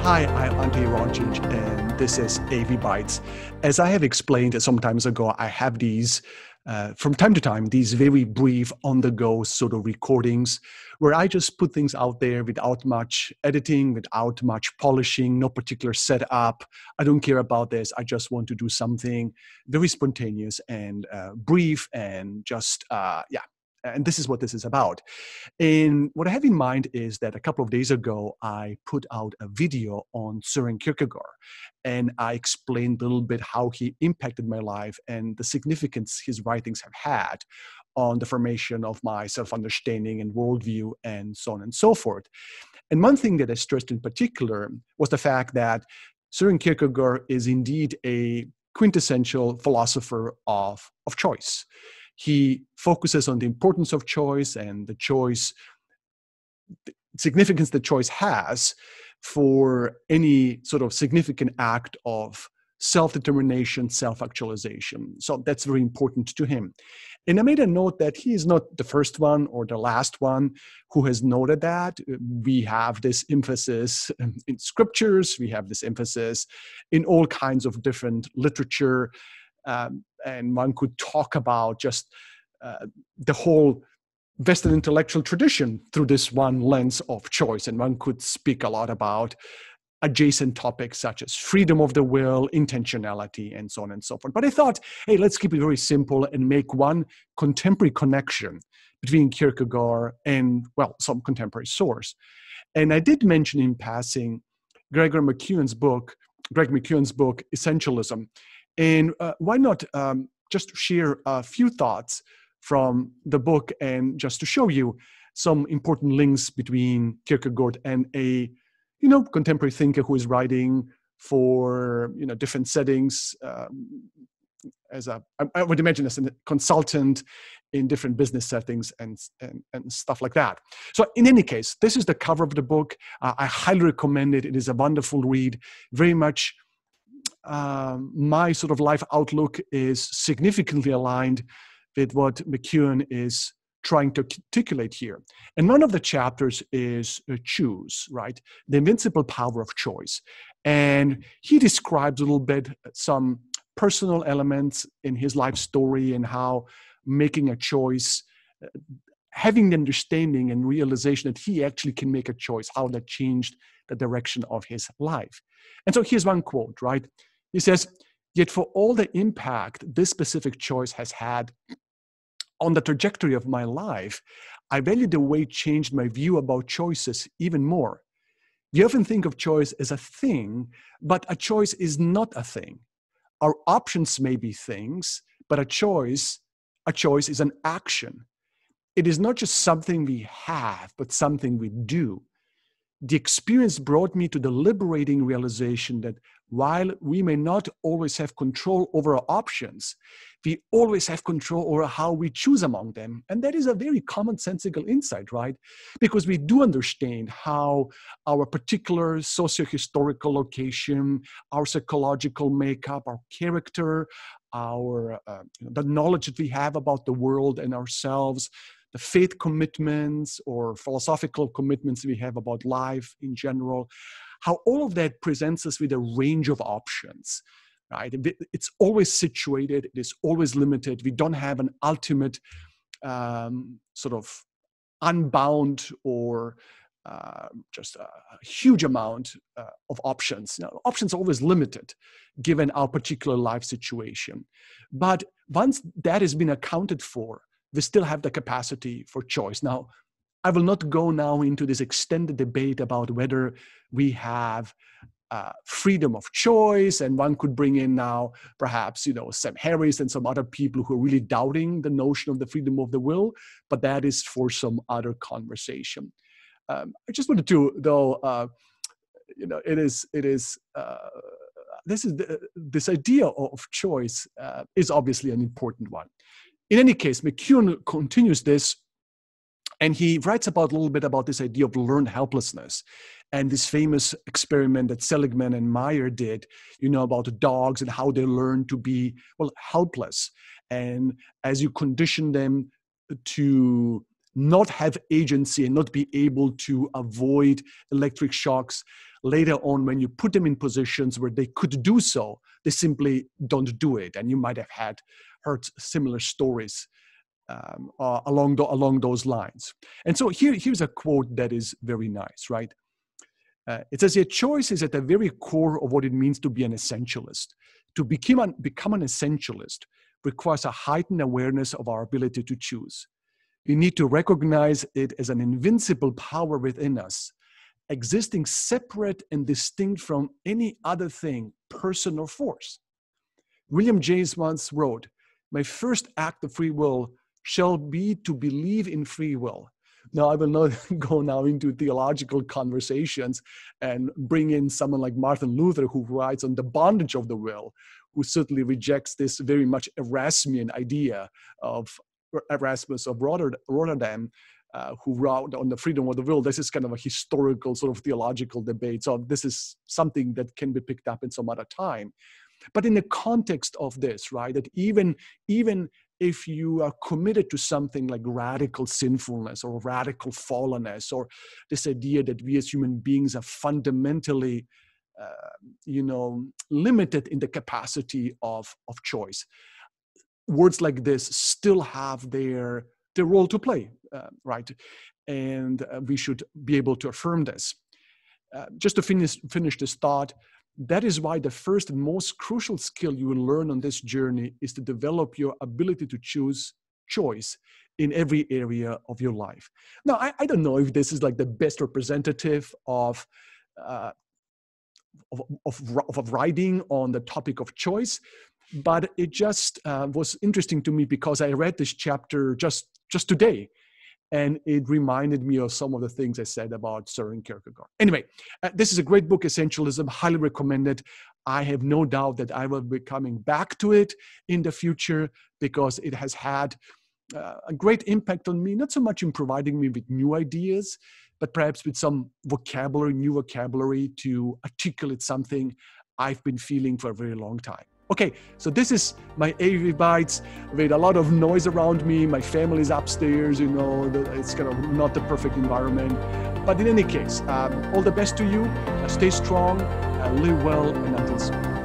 Hi, I'm Ante Jeroncic, and this is AV Bytes. As I have explained some times ago, I have these, from time to time, these very brief, on-the-go sort of recordings where I just put things out there without much editing, without much polishing, no particular setup. I don't care about this. I just want to do something very spontaneous and brief and just, And this is what this is about. And what I have in mind is that a couple of days ago, I put out a video on Søren Kierkegaard, and I explained a little bit how he impacted my life and the significance his writings have had on the formation of my self-understanding and worldview and so on and so forth. And one thing that I stressed in particular was the fact that Søren Kierkegaard is indeed a quintessential philosopher of choice. He focuses on the importance of choice and the significance the choice has for any sort of significant act of self-determination, self-actualization. So that's very important to him. And I made a note that he is not the first one or the last one who has noted that. We have this emphasis in scriptures, we have this emphasis in all kinds of different literature. And one could talk about just the whole Western intellectual tradition through this one lens of choice. And one could speak a lot about adjacent topics such as freedom of the will, intentionality, and so on and so forth. But I thought, hey, let's keep it very simple and make one contemporary connection between Kierkegaard and, well, some contemporary source. And I did mention in passing Greg McKeown's book, Essentialism. And why not just share a few thoughts from the book and just to show you some important links between Kierkegaard and a, contemporary thinker who is writing for, different settings I would imagine as a consultant in different business settings and stuff like that. So in any case, this is the cover of the book. I highly recommend it. It is a wonderful read, very much my sort of life outlook is significantly aligned with what McKeown is trying to articulate here. And one of the chapters is choose, right? The invincible power of choice. And he describes a little bit some personal elements in his life story and how making a choice, having the understanding and realization that he actually can make a choice, how that changed the direction of his life. And so here's one quote, right? He says, "Yet for all the impact this specific choice has had on the trajectory of my life, I value the way it changed my view about choices even more. We often think of choice as a thing, but a choice is not a thing. Our options may be things, but a choice is an action. It is not just something we have, but something we do. The experience brought me to the liberating realization that while we may not always have control over our options, we always have control over how we choose among them." And that is a very commonsensical insight, right? Because we do understand how our particular socio-historical location, our psychological makeup, our character, the knowledge that we have about the world and ourselves, the faith commitments or philosophical commitments we have about life in general, how all of that presents us with a range of options, right? It's always situated, it is always limited. We don't have an ultimate sort of unbound or just a huge amount of options. Options are always limited given our particular life situation. But once that has been accounted for, we still have the capacity for choice. Now, I will not go now into this extended debate about whether we have freedom of choice, and one could bring in now perhaps Sam Harris and some other people who are really doubting the notion of the freedom of the will, but that is for some other conversation. I just wanted to, though, this idea of choice is obviously an important one. In any case, McKeown continues this, and he writes about a little bit about this idea of learned helplessness and this famous experiment that Seligman and Meyer did, about the dogs and how they learn to be, helpless. And as you condition them to not have agency and not be able to avoid electric shocks, later on, when you put them in positions where they could do so, they simply don't do it. And you might have heard similar stories along those lines. And so here's a quote that is very nice, right? It says here, choice is at the very core of what it means to be an essentialist. To become an essentialist requires a heightened awareness of our ability to choose. We need to recognize it as an invincible power within us, existing separate and distinct from any other thing, person, or force. William James once wrote, "My first act of free will shall be to believe in free will." Now, I will not go now into theological conversations and bring in someone like Martin Luther, who writes on the bondage of the will, who certainly rejects this very much Erasmian idea of Erasmus of Rotterdam, who wrote on the freedom of the will. This is kind of a historical sort of theological debate. So this is something that can be picked up in some other time. But in the context of this, right, that even if you are committed to something like radical sinfulness or radical fallenness, or this idea that we as human beings are fundamentally, limited in the capacity of choice, words like this still have their role to play, right? And we should be able to affirm this. Just to finish this thought, that is why the first and most crucial skill you will learn on this journey is to develop your ability to choose choice in every area of your life. Now, I don't know if this is like the best representative of writing on the topic of choice, but it just was interesting to me because I read this chapter just today, and it reminded me of some of the things I said about Søren Kierkegaard. Anyway, this is a great book, Essentialism, highly recommended. I have no doubt that I will be coming back to it in the future because it has had a great impact on me, not so much in providing me with new ideas, but perhaps with some new vocabulary to articulate something I've been feeling for a very long time. Okay, so this is my AV Bites with a lot of noise around me. My family's upstairs, it's kind of not the perfect environment. But in any case, all the best to you. Stay strong, live well, and until soon.